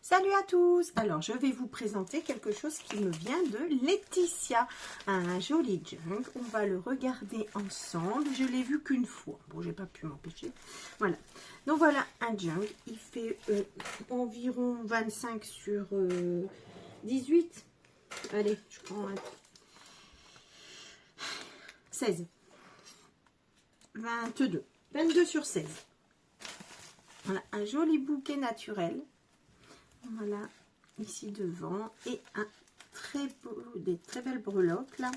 Salut à tous! Alors, je vais vous présenter quelque chose qui me vient de Laetitia. Un joli junk. On va le regarder ensemble. Je l'ai vu qu'une fois. Bon, j'ai pas pu m'empêcher. Voilà. Donc, voilà un junk. Il fait environ 25 sur 18. Allez, je prends un 16. 22. 22 sur 16. Voilà, un joli bouquet naturel. Voilà, ici devant, et un des très belles breloques là,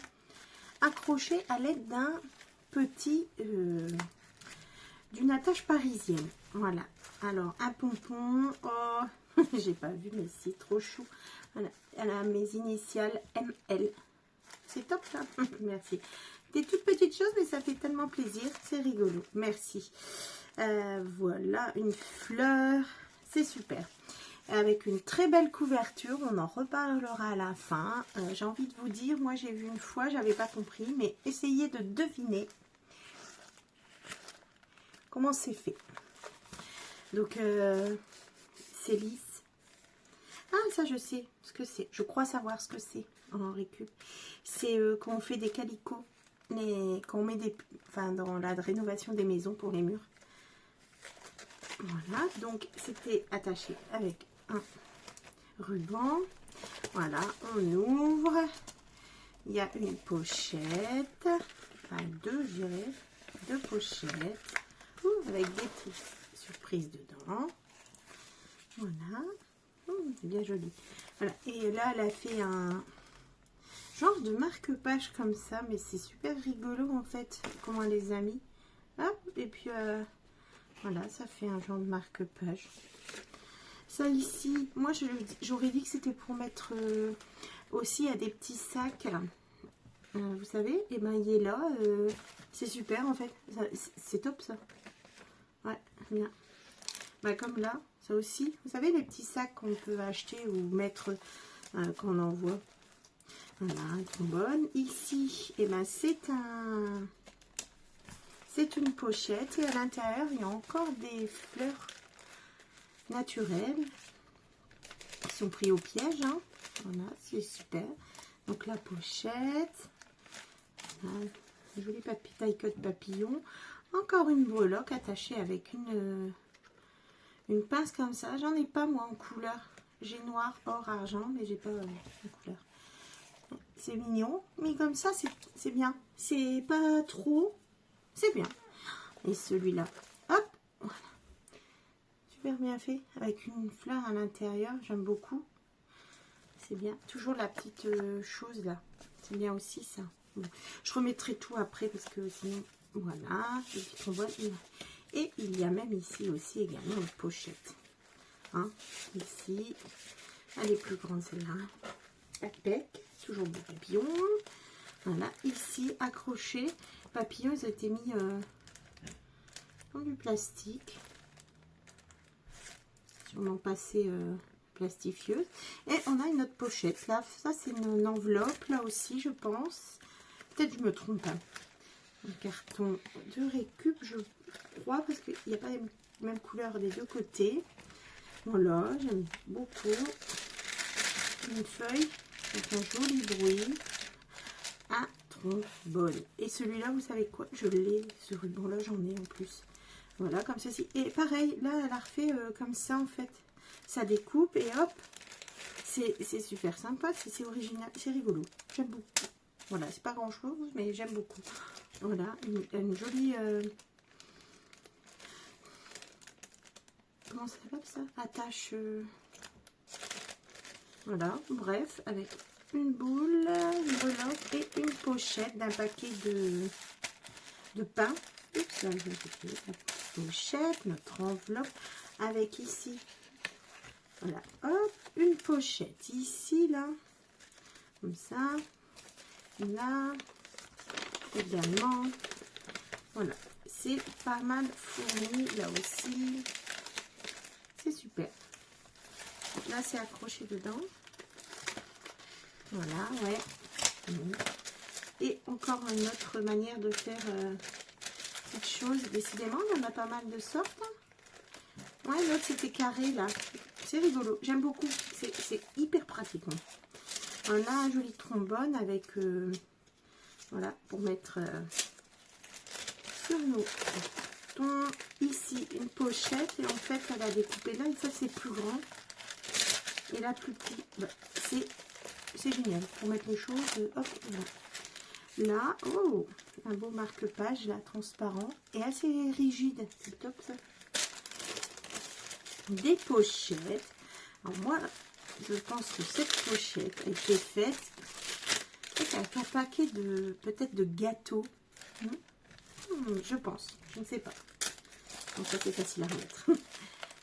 accrochées à l'aide d'un petit, d'une attache parisienne. Voilà, alors un pompon, oh, j'ai pas vu, mais c'est trop chou. Voilà, elle a mes initiales ML. C'est top là, merci. Des toutes petites choses, mais ça fait tellement plaisir, c'est rigolo, merci. Voilà, une fleur, c'est super. Avec une très belle couverture, on en reparlera à la fin. J'ai envie de vous dire, moi j'ai vu une fois, j'avais pas compris, mais essayez de deviner comment c'est fait. Donc c'est lisse. Ah, ça je sais ce que c'est. Je crois savoir ce que c'est en récup. C'est quand on fait des calicots, quand on met des, enfin dans la rénovation des maisons pour les murs. Voilà, donc c'était attaché avec un ruban. Voilà, on ouvre. Il y a une pochette, enfin deux, je dirais, deux pochettes, avec des petites surprises dedans. Voilà, c'est bien joli. Voilà, et là, elle a fait un genre de marque-page comme ça, mais c'est super rigolo en fait, comment elle les a mis. Hop, et puis voilà, ça fait un genre de marque-page. Ça ici, moi j'aurais dit que c'était pour mettre aussi à des petits sacs, vous savez, et ben il est là, c'est super en fait, c'est top ça. Ouais, bien. Ben, comme là, ça aussi, vous savez les petits sacs qu'on peut acheter ou mettre quand on envoie. Voilà, un trombone. Ici, et ben c'est une pochette et à l'intérieur il y a encore des fleurs naturelles qui sont pris au piège, hein. Voilà, c'est super. Donc la pochette, voilà, joli taille-cote papillon, encore une breloque attachée avec une pince comme ça. J'en ai pas moi en couleur, j'ai noir, or, argent, mais j'ai pas en couleur. C'est mignon, mais comme ça c'est bien, c'est pas trop, c'est bien. Et celui-là, hop, voilà, super bien fait, avec une fleur à l'intérieur, j'aime beaucoup. C'est bien, toujours la petite chose là, c'est bien aussi ça. Bon. Je remettrai tout après parce que sinon, voilà, le petit trombone. Et il y a même ici aussi également une pochette. Hein, ici, elle est plus grande celle-là. Avec, toujours des papillons. Voilà, ici, accroché. Papillons, ils ont été mis dans du plastique. Sûrement passé plastifieuse. Et on a une autre pochette. Là, ça, c'est une enveloppe, là aussi, je pense. Peut-être je me trompe pas. Un carton de récup, je crois, parce qu'il n'y a pas les mêmes couleurs des deux côtés. Voilà, j'aime beaucoup. Une feuille avec un joli bruit. Un trombone. Et celui-là, vous savez quoi? Je l'ai, ce ruban-là, j'en ai en plus. Voilà, comme ceci. Et pareil, là, elle a refait comme ça, en fait. Ça découpe et hop. C'est super sympa, c'est original, c'est rigolo. J'aime beaucoup. Voilà, c'est pas grand-chose, mais j'aime beaucoup. Voilà, une jolie... comment ça s'appelle ça? Attache... voilà, bref, avec une boule, une breloque et une pochette d'un paquet de pain. Oups, là, la pochette, notre enveloppe, avec ici, voilà, hop, une pochette ici, là, comme ça, là, également, voilà, c'est pas mal fourni, là aussi, c'est super. Là, c'est accroché dedans. Voilà, ouais. Et encore une autre manière de faire cette chose. Décidément, on en a pas mal de sortes. Ouais, l'autre c'était carré là. C'est rigolo, j'aime beaucoup. C'est hyper pratique. Hein. On a un joli trombone avec, voilà, pour mettre sur nos boutons. Ici, une pochette. Et en fait, elle a découpé là. Et ça, c'est plus grand. Et là, plus petit. Bah, c'est génial. Pour mettre les choses. Hop, voilà. Là, oh, un beau marque-page, là, transparent. Et assez rigide. C'est top, ça. Des pochettes. Alors moi, je pense que cette pochette a été faite avec un paquet de, peut-être de gâteaux. Je pense, je ne sais pas. Donc ça c'est facile à remettre.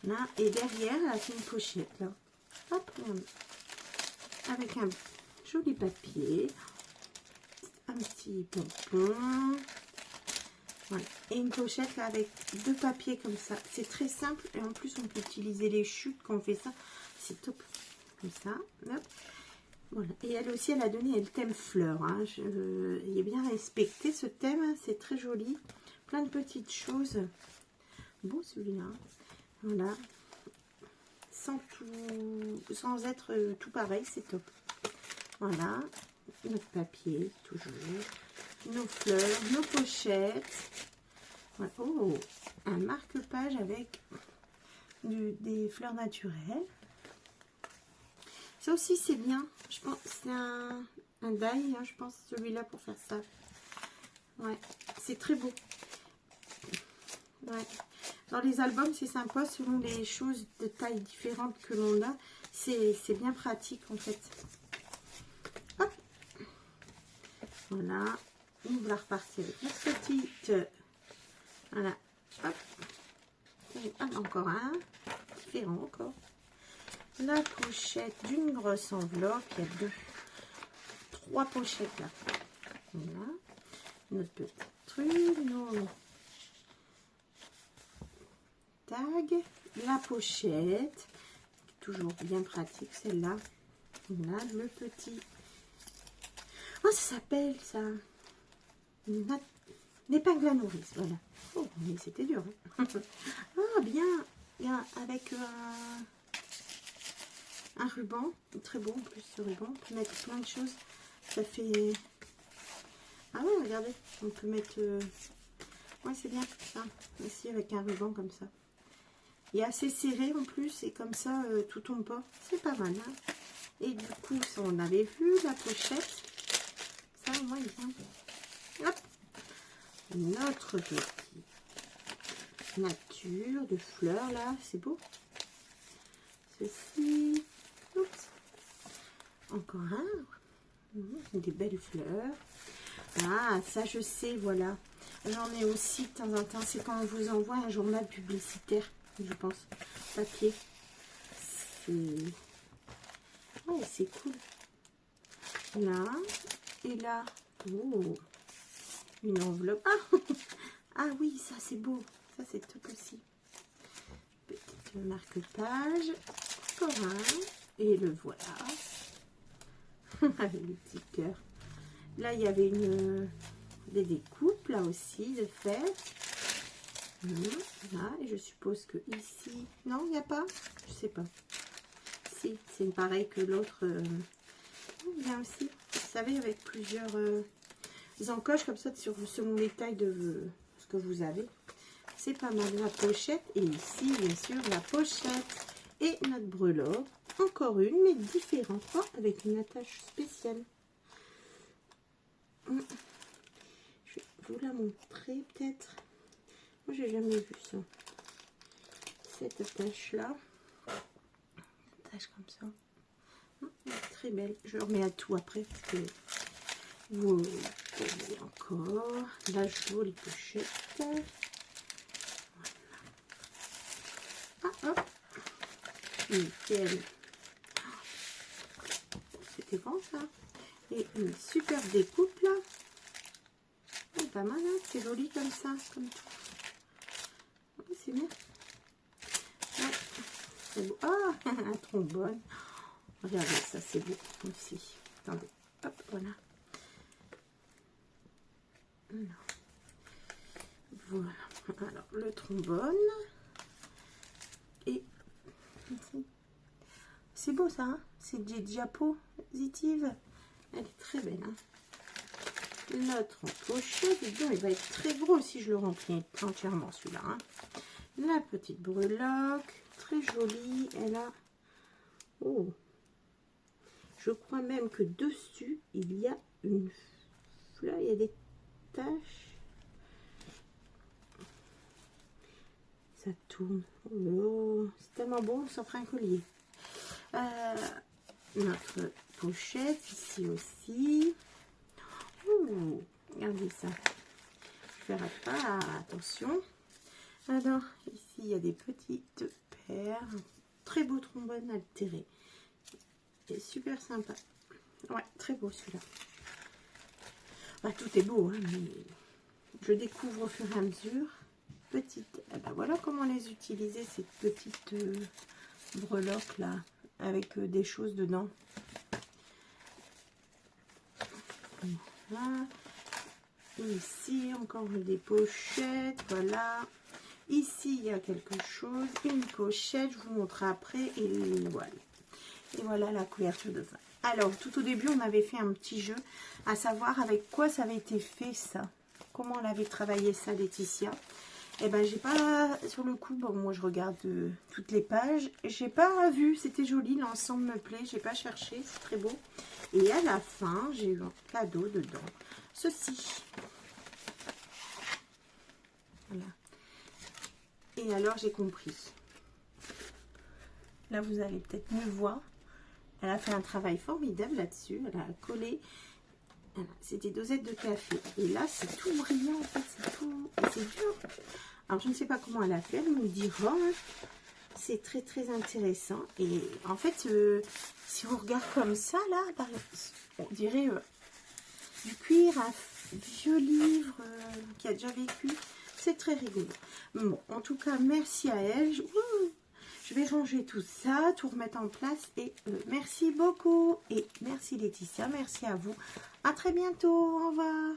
Là, et derrière, elle a fait une pochette là. Hop, avec un joli papier. Un petit pompon. Voilà. Et une pochette là avec deux papiers comme ça. C'est très simple et en plus on peut utiliser les chutes quand on fait ça. C'est top. Comme ça. Hop. Voilà. Et elle aussi, elle a donné le thème fleurs. Hein. Il est bien respecté ce thème. Hein. C'est très joli. Plein de petites choses. Beau celui-là. Voilà. Sans être tout pareil. C'est top. Voilà. Notre papier, toujours. Nos fleurs, nos pochettes. Voilà. Oh, un marque-page avec des fleurs naturelles. Ça aussi, c'est bien. Je pense que c'est un die, hein, je pense, celui-là pour faire ça. Ouais, c'est très beau. Ouais. Dans les albums, c'est sympa selon les choses de taille différentes que l'on a. C'est bien pratique, en fait. Hop. Voilà. On va repartir avec notre petite... Voilà. Hop. Ah, encore un. Différent encore. La pochette d'une grosse enveloppe. Il y a trois pochettes là. Voilà. Notre petit truc. Nos tags. La pochette. Toujours bien pratique celle-là. Voilà le petit. Oh, ça s'appelle ça. Une épingle à nourrice. Voilà. Oh, mais c'était dur. Hein. Ah, bien. Bien. Avec un ruban, très beau en plus ce ruban, on peut mettre plein de choses, ça fait, ah ouais regardez, on peut mettre, ouais c'est bien ça, ici avec un ruban comme ça, il est assez serré en plus et comme ça tout tombe pas, c'est pas mal hein. Et du coup ça on avait vu la pochette, ça au moins il vient, hop, notre petit nature de fleurs là, c'est beau, ceci. Oups. Encore un. Des belles fleurs. Ah, ça je sais, voilà. J'en ai aussi de temps en temps. C'est quand on vous envoie un journal publicitaire, je pense. Papier. C'est... Oh, c'est cool. Là. Et là. Oh. Une enveloppe. Ah, ah oui, ça c'est beau. Ça c'est top aussi. Petite marque-page. Encore un. Et le voilà. Avec le petit cœur. Là, il y avait des découpes, là aussi, de fête. Là, et je suppose que ici... Non, il n'y a pas. Je sais pas. Si, c'est pareil que l'autre. Il y a aussi, vous savez, avec plusieurs encoches comme ça, selon les tailles de ce que vous avez. C'est pas mal. La pochette. Et ici, bien sûr, la pochette. Et notre breloque. Encore une, mais différente. Oh, avec une attache spéciale. Je vais vous la montrer peut-être. Moi, j'ai jamais vu ça. Cette attache là. Attache comme ça. Très belle. Je remets à tout après parce que vous voyez encore la jolie pochette. Voilà. Ah, hop. Nickel. C'était grand ça. Et une super découpe là. C'est pas mal, hein, c'est joli comme ça, comme tout. C'est bien. Ouais, c'est beau. Ah, un trombone. Regardez, ça c'est beau aussi. Attendez, hop, voilà. Voilà. Alors, le trombone. Et c'est beau ça, hein, c'est des diapositives. Elle est très belle. Hein. Notre pochette, il va être très gros si je le remplis entièrement celui-là. Hein. La petite breloque, très jolie. Elle a... Oh, je crois même que dessus, il y a une fleur, il y a des taches. Ça tourne. Oh, c'est tellement beau, on s'en fera un collier. Notre pochette, ici aussi. Oh, regardez ça. Je ne ferai pas attention. Alors, ici, il y a des petites paires. Très beau trombone altéré. Et super sympa. Ouais, très beau celui-là. Bah, tout est beau, hein, mais je découvre au fur et à mesure. Petite. Eh ben, voilà comment les utiliser, ces petites breloques là, avec des choses dedans. Voilà. Ici, encore des pochettes. Voilà. Ici, il y a quelque chose. Une pochette. Je vous montre après. Et voilà. Et voilà la couverture de fin. Alors, tout au début, on avait fait un petit jeu. À savoir avec quoi ça avait été fait, ça. Comment on avait travaillé ça, Laetitia. Et ben, j'ai pas, sur le coup, bon, moi je regarde toutes les pages, j'ai pas vu, c'était joli, l'ensemble me plaît, j'ai pas cherché, c'est très beau. Et à la fin, j'ai eu un cadeau dedans, ceci. Voilà. Et alors, j'ai compris. Là, vous allez peut-être mieux voir. Elle a fait un travail formidable là-dessus, elle a collé, voilà, c'est des dosettes de café. Et là, c'est tout brillant, en fait, c'est tout, et c'est dur. Alors, je ne sais pas comment elle a fait, elle me dira. C'est très, très intéressant. Et en fait, si on regarde comme ça, là, on dirait du cuir, un vieux livre qui a déjà vécu. C'est très rigolo. Bon, en tout cas, merci à elle. Je vais ranger tout ça, tout remettre en place. Et merci beaucoup. Et merci Laetitia, merci à vous. À très bientôt. Au revoir.